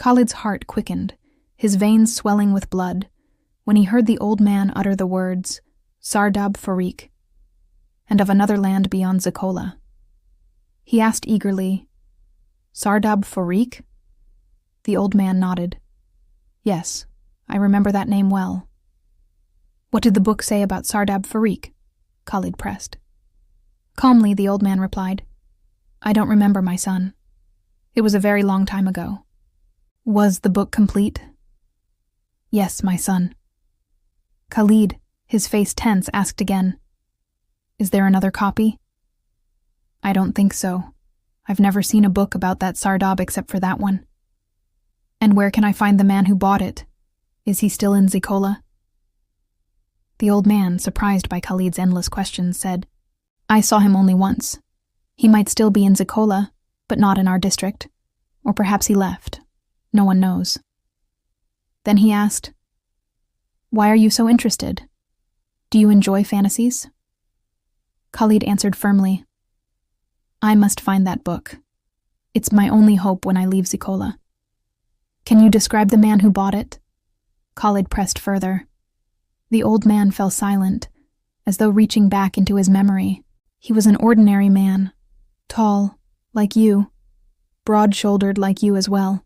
Khalid's heart quickened, his veins swelling with blood, when he heard the old man utter the words, Sardab Foreek, and of another land beyond Zikola. He asked eagerly, Sardab Foreek? The old man nodded. Yes, I remember that name well. What did the book say about Sardab Foreek? Khalid pressed. Calmly, the old man replied, I don't remember, my son. It was a very long time ago. Was the book complete? Yes, my son. Khalid, his face tense, asked again, Is there another copy? I don't think so. I've never seen a book about that Sardab except for that one. And where can I find the man who bought it? Is he still in Zikola? The old man, surprised by Khalid's endless questions, said, I saw him only once. He might still be in Zikola, but not in our district. Or perhaps he left. No one knows. Then he asked, Why are you so interested? Do you enjoy fantasies? Khalid answered firmly, I must find that book. It's my only hope when I leave Zikola. Can you describe the man who bought it? Khalid pressed further. The old man fell silent, as though reaching back into his memory. He was an ordinary man, tall, like you, broad-shouldered like you as well.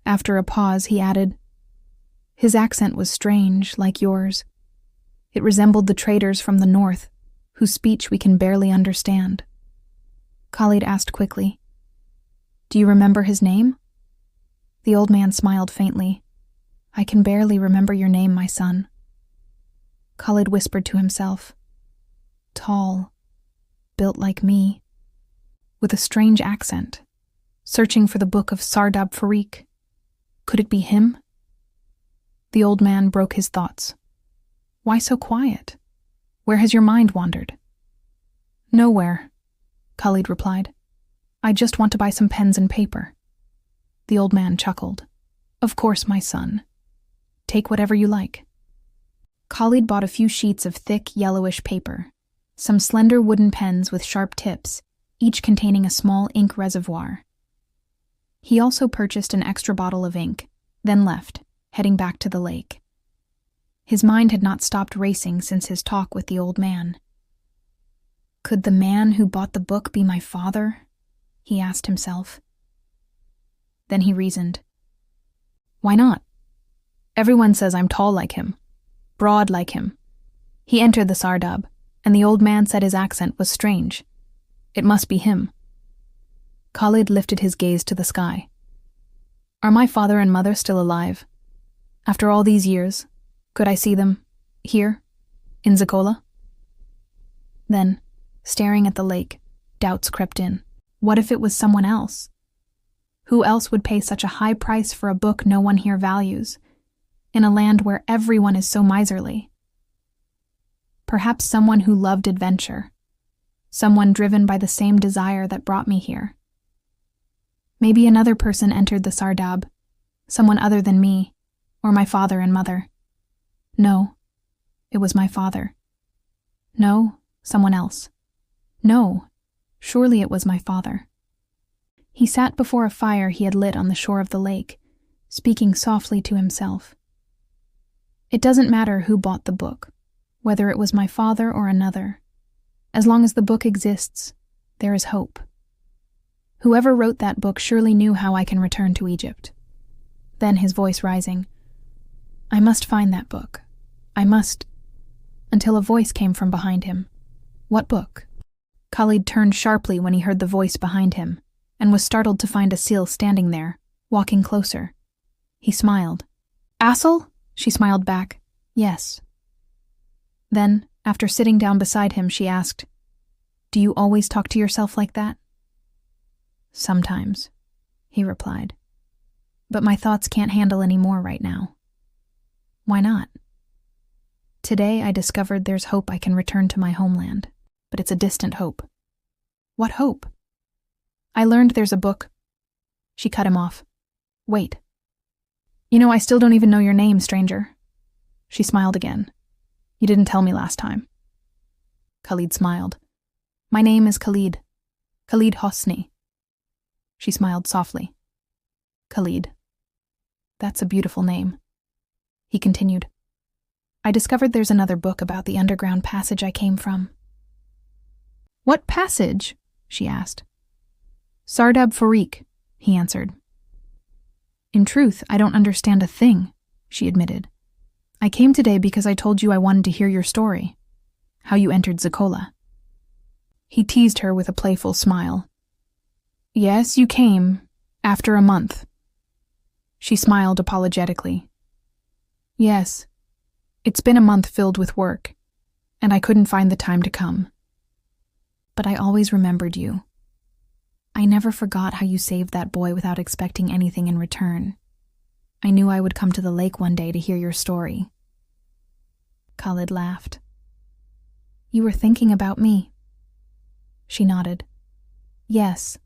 After a pause, he added, His accent was strange, like yours. It resembled the traders from the north, whose speech we can barely understand. Khalid asked quickly, Do you remember his name? The old man smiled faintly. I can barely remember your name, my son. Khalid whispered to himself, Tall, built like me, with a strange accent, searching for the Book of Sardab Foreek. Could it be him? The old man broke his thoughts. Why so quiet? Where has your mind wandered? Nowhere, Khalid replied. I just want to buy some pens and paper. The old man chuckled. Of course, my son. Take whatever you like. Khalid bought a few sheets of thick, yellowish paper, some slender wooden pens with sharp tips, each containing a small ink reservoir. He also purchased an extra bottle of ink, then left, heading back to the lake. His mind had not stopped racing since his talk with the old man. Could the man who bought the book be my father? He asked himself. Then he reasoned. Why not? Everyone says I'm tall like him, broad like him. He entered the Sardab, and the old man said his accent was strange. It must be him. Khalid lifted his gaze to the sky. Are my father and mother still alive? After all these years, could I see them, here, in Zikola? Then, staring at the lake, doubts crept in. What if it was someone else? Who else would pay such a high price for a book no one here values, in a land where everyone is so miserly? Perhaps someone who loved adventure, someone driven by the same desire that brought me here. Maybe another person entered the Sardab, someone other than me, or my father and mother. No, it was my father. No, someone else. No, surely it was my father. He sat before a fire he had lit on the shore of the lake, speaking softly to himself. It doesn't matter who bought the book, whether it was my father or another. As long as the book exists, there is hope. Whoever wrote that book surely knew how I can return to Egypt. Then, his voice rising, I must find that book. I must... Until a voice came from behind him. What book? Khalid turned sharply when he heard the voice behind him, and was startled to find Asil standing there, walking closer. He smiled. Asil? She smiled back. Yes. Then, after sitting down beside him, she asked, Do you always talk to yourself like that? Sometimes, he replied. But my thoughts can't handle any more right now. Why not? Today I discovered there's hope I can return to my homeland, but it's a distant hope. What hope? I learned there's a book. She cut him off. Wait. You know, I still don't even know your name, stranger. She smiled again. You didn't tell me last time. Khalid smiled. My name is Khalid. Khalid Hosni. She smiled softly. Khalid, That's a beautiful name. He continued. I discovered there's another book about the underground passage I came from. What passage? She asked. Sardab Foreek, he answered. In truth, I don't understand a thing, she admitted. I came today because I told you I wanted to hear your story, how you entered Zikola. He teased her with a playful smile. Yes, you came, after a month. She smiled apologetically. Yes, it's been a month filled with work, and I couldn't find the time to come. But I always remembered you. I never forgot how you saved that boy without expecting anything in return. I knew I would come to the lake one day to hear your story. Khalid laughed. You were thinking about me. She nodded. Yes,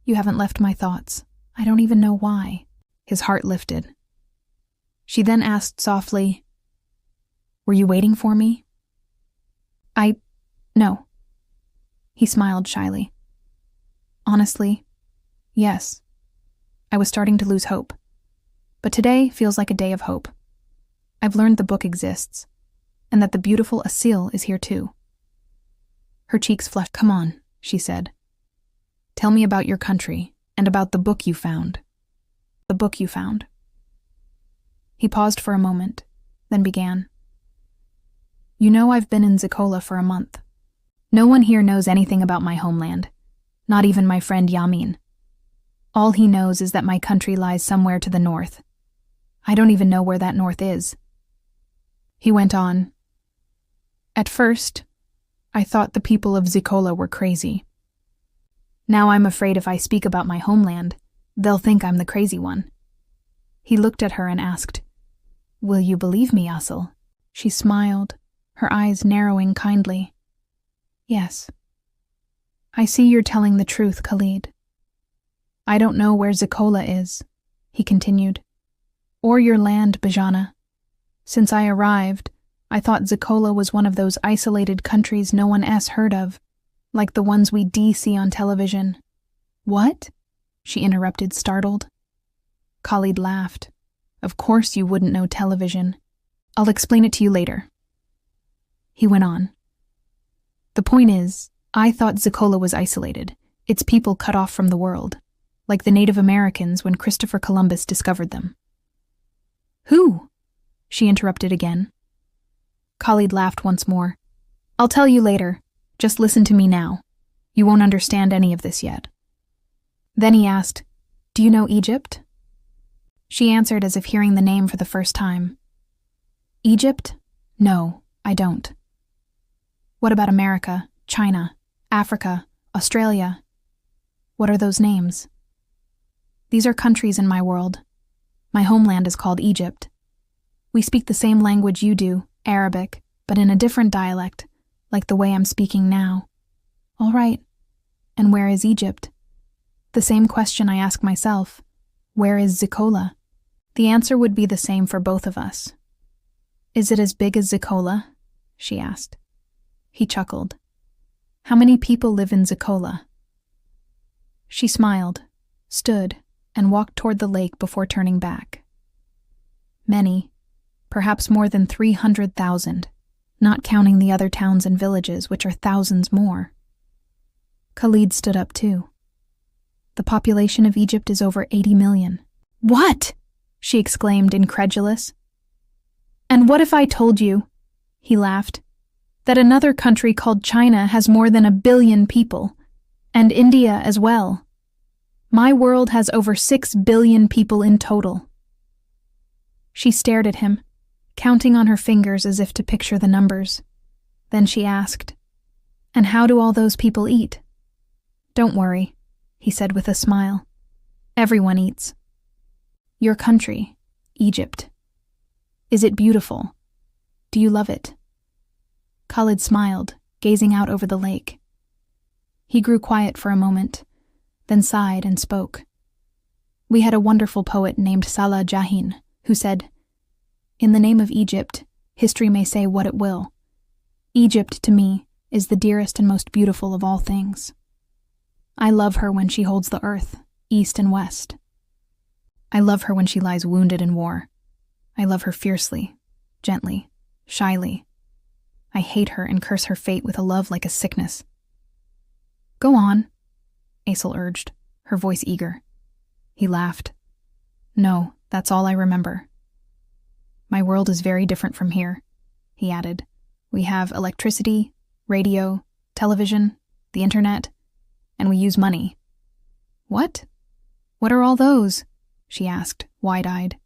you haven't left my thoughts. I don't even know why. His heart lifted. She then asked softly, Were you waiting for me? No. He smiled shyly. Honestly, yes. I was starting to lose hope. But today feels like a day of hope. I've learned the book exists, and that the beautiful Asil is here too. Her cheeks flushed. Come on, she said. Tell me about your country, and about the book you found. The book you found. He paused for a moment, then began. You know I've been in Zikola for a month. No one here knows anything about my homeland, not even my friend Yamin. All he knows is that my country lies somewhere to the north. I don't even know where that north is. He went on. At first, I thought the people of Zikola were crazy. Now I'm afraid if I speak about my homeland, they'll think I'm the crazy one. He looked at her and asked, Will you believe me, Asil? She smiled, her eyes narrowing kindly. Yes. I see you're telling the truth, Khalid. I don't know where Zikola is, he continued, or your land, Bajana. Since I arrived, I thought Zikola was one of those isolated countries no one else heard of, like the ones we see on television. What? She interrupted, startled. Khalid laughed. Of course you wouldn't know television. I'll explain it to you later. He went on. The point is, I thought Zikola was isolated, its people cut off from the world, like the Native Americans when Christopher Columbus discovered them. Who? She interrupted again. Khalid laughed once more. I'll tell you later. Just listen to me now. You won't understand any of this yet. Then he asked, Do you know Egypt? She answered as if hearing the name for the first time. Egypt? No, I don't. What about America, China, Africa, Australia? What are those names? These are countries in my world. My homeland is called Egypt. We speak the same language you do, Arabic, but in a different dialect, like the way I'm speaking now. All right. And where is Egypt? The same question I ask myself. Where is Zikola? The answer would be the same for both of us. Is it as big as Zikola? She asked. He chuckled. How many people live in Zikola? She smiled, stood, and walked toward the lake before turning back. Many, perhaps more than 300,000, not counting the other towns and villages, which are thousands more. Khalid stood up too. The population of Egypt is over 80 million. What? She exclaimed, incredulous. And what if I told you, he laughed, that another country called China has more than 1 billion people, and India as well. My world has over 6 billion people in total. She stared at him, counting on her fingers as if to picture the numbers. Then she asked, And how do all those people eat? Don't worry, he said with a smile. Everyone eats. Your country, Egypt. Is it beautiful? Do you love it? Khalid smiled, gazing out over the lake. He grew quiet for a moment, then sighed and spoke. We had a wonderful poet named Salah Jahin, who said, In the name of Egypt, history may say what it will. Egypt, to me, is the dearest and most beautiful of all things. I love her when she holds the earth, east and west. I love her when she lies wounded in war. I love her fiercely, gently, shyly. I hate her and curse her fate with a love like a sickness. Go on, Asil urged, her voice eager. He laughed. No, that's all I remember. My world is very different from here, he added. We have electricity, radio, television, the internet, and we use money. What? What are all those? She asked, wide-eyed.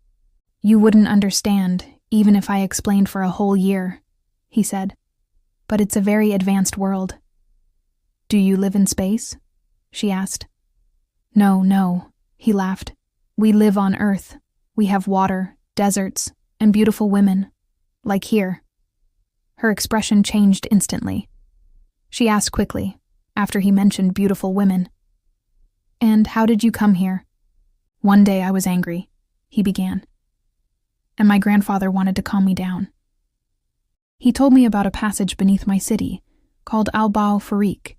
You wouldn't understand, even if I explained for a whole year, he said. But it's a very advanced world. Do you live in space? She asked. No, he laughed. We live on Earth. We have water, deserts, and beautiful women, like here. Her expression changed instantly. She asked quickly, after he mentioned beautiful women. And how did you come here? One day I was angry, he began, and my grandfather wanted to calm me down. He told me about a passage beneath my city, called Land of Foreek.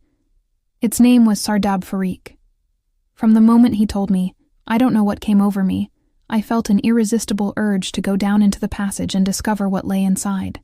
Its name was Sardab Foreek. From the moment he told me, I don't know what came over me, I felt an irresistible urge to go down into the passage and discover what lay inside.